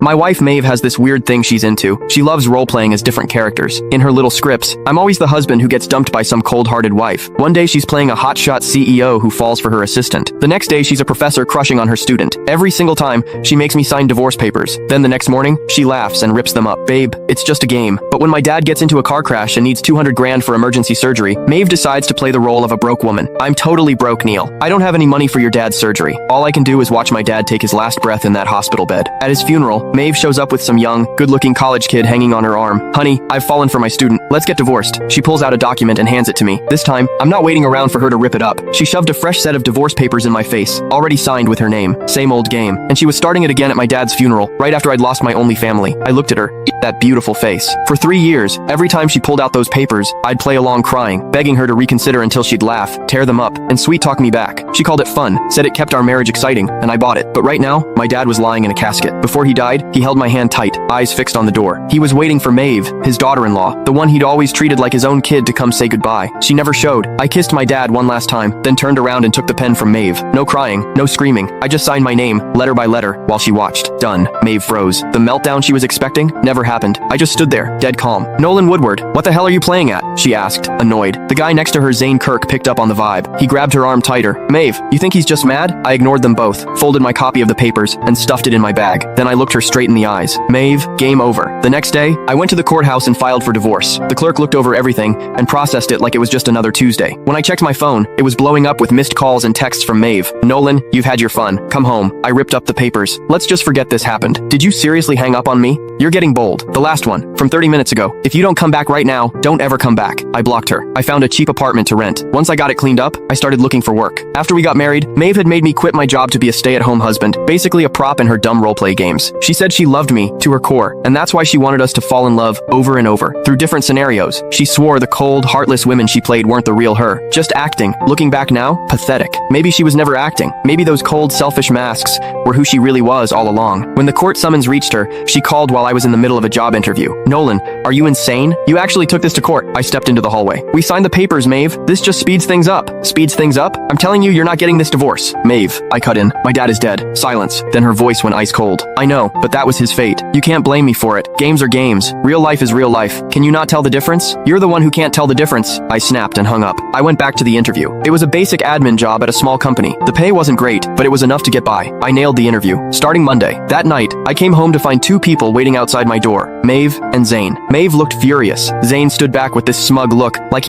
My wife Maeve has this weird thing she's into. She loves role-playing as different characters. In her little scripts, I'm always the husband who gets dumped by some cold-hearted wife. One day she's playing a hotshot CEO who falls for her assistant. The next day she's a professor crushing on her student. Every single time, she makes me sign divorce papers. Then the next morning, she laughs and rips them up. Babe, it's just a game. But when my dad gets into a car crash and needs 200 grand for emergency surgery, Maeve decides to play the role of a broke woman. I'm totally broke, Neil. I don't have any money for your dad's surgery. All I can do is watch my dad take his last breath in that hospital bed. At his funeral, Maeve shows up with some young, good-looking college kid hanging on her arm. Honey, I've fallen for my student. Let's get divorced. She pulls out a document and hands it to me. This time, I'm not waiting around for her to rip it up. She shoved a fresh set of divorce papers in my face, already signed with her name. Same old game. And she was starting it again at my dad's funeral, right after I'd lost my only family. I looked at her. That beautiful face. For 3 years, every time she pulled out those papers, I'd play along crying, begging her to reconsider until she'd laugh, tear them up, and sweet-talk me back. She called it fun, said it kept our marriage exciting, and I bought it. But right now, my dad was lying in a casket. Before he died, he held my hand tight, eyes fixed on the door. He was waiting for Maeve, his daughter-in-law, the one he'd always treated like his own kid, to come say goodbye. She never showed. I kissed my dad one last time, then turned around and took the pen from Maeve. No crying, no screaming. I just signed my name, letter by letter, while she watched. Done. Maeve froze. The meltdown she was expecting never happened. I just stood there, dead calm. Nolan Woodward, what the hell are you playing at? She asked, annoyed. The guy next to her, Zane Kirk, picked up on the vibe. He grabbed her arm tighter. Maeve, you think he's just mad? I ignored them both, folded my copy of the papers, and stuffed it in my bag. Then I looked her straight in the eyes. Maeve, game over. The next day, I went to the courthouse and filed for divorce. The clerk looked over everything and processed it like it was just another Tuesday. When I checked my phone, it was blowing up with missed calls and texts from Maeve. Nolan, you've had your fun. Come home. I ripped up the papers. Let's just forget this happened. Did you seriously hang up on me? You're getting bold. The last one, from 30 minutes ago. If you don't come back right now, don't ever come back. I blocked her. I found a cheap apartment to rent. Once I got it cleaned up, I started looking for work. After we got married, Maeve had made me quit my job to be a stay-at-home husband, basically a prop in her dumb roleplay games. She said she loved me to her core, and that's why she wanted us to fall in love over and over, through different scenarios. She swore the cold, heartless women she played weren't the real her, just acting. Looking back now, pathetic. Maybe she was never acting. Maybe those cold, selfish masks were who she really was all along. When the court summons reached her, she called while I was in the middle of a job interview. Nolan, are you insane? You actually took this to court. I stepped into the hallway. We signed the papers, Maeve. This just speeds things up. Speeds things up? I'm telling you, you're not getting this divorce. Maeve, I cut in. My dad is dead. Silence. Then her voice went ice cold. I know, but that was his fate. You can't blame me for it. Games are games. Real life is real life. Can you not tell the difference? You're the one who can't tell the difference. I snapped and hung up. I went back to the interview. It was a basic admin job at a small company. The pay wasn't great, but it was enough to get by. I nailed the interview. Starting Monday. That night, I came home to find 2 people waiting outside my door. Maeve and Zane. Maeve looked furious. Zane stood back with this smug look, like